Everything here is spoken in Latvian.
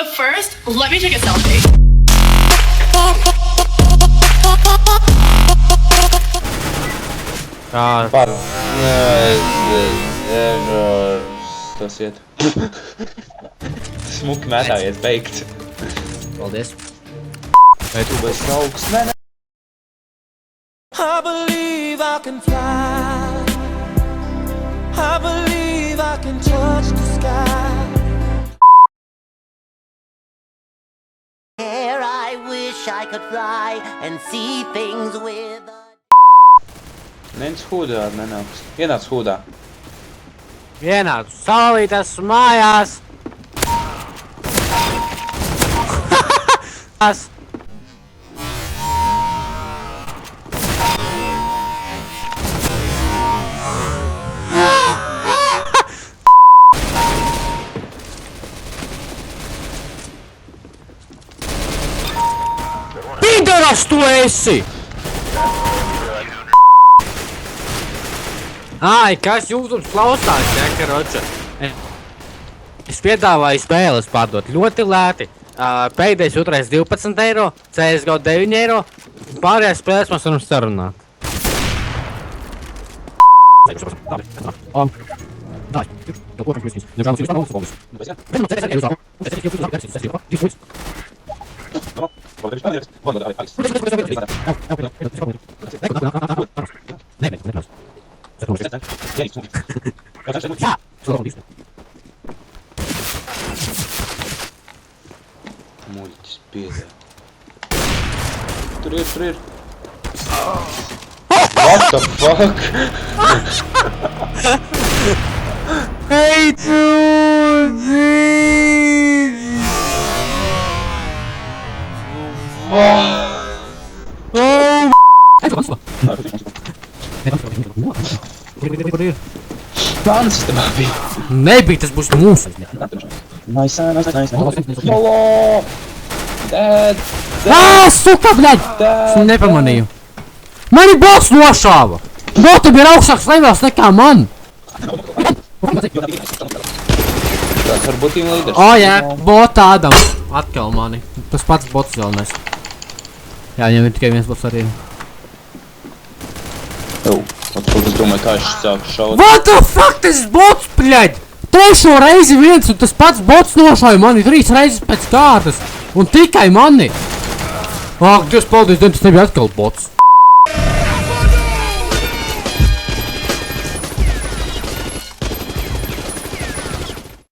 But first, let me take a selfie. Par. Tas iet. Smuki mētājies beigts. Paldies. Vai tu bez augs? Nē, nē. I believe I can fly. I believe I can touch the sky. I wish I could fly and see things with a... Neviens hūdā nenāks. Ienāc hūdā. Ienācu saulītes mājās. Pideras tu esi! Ai, kas jūtums klausās, ja, karoča? Es piedāvāju spēles pārdot ļoti lēti. Pēdējais otrais 12 eiro, CSGO 9 eiro, pārējās spēles mēs varam sarunāt. Muļķis piedā. Tur ir. What the fuck? Hey, dude! Plāna sistemā bija. Nebija, tas būs mūsu. Nice. Hello! Dad! Suka, bļaļ! Es nepamanīju. Mani bots nošāva! Botam ir augstāks levels nekā man! Tas varbūt team līderis. Jā, bota Ādam. Atkal mani. Tas pats bots galvenais. Jā, viņam ir tikai viens bots arī. Es domāju, kā es sāku šaut. What the fuck, tas bots, bļaļ! Trešo reizi viens un tas pats bots nošāja mani 3 reizes pēc kārtas. Un tikai mani. Ak, Dievs, paldies, tas nebija atkal bots.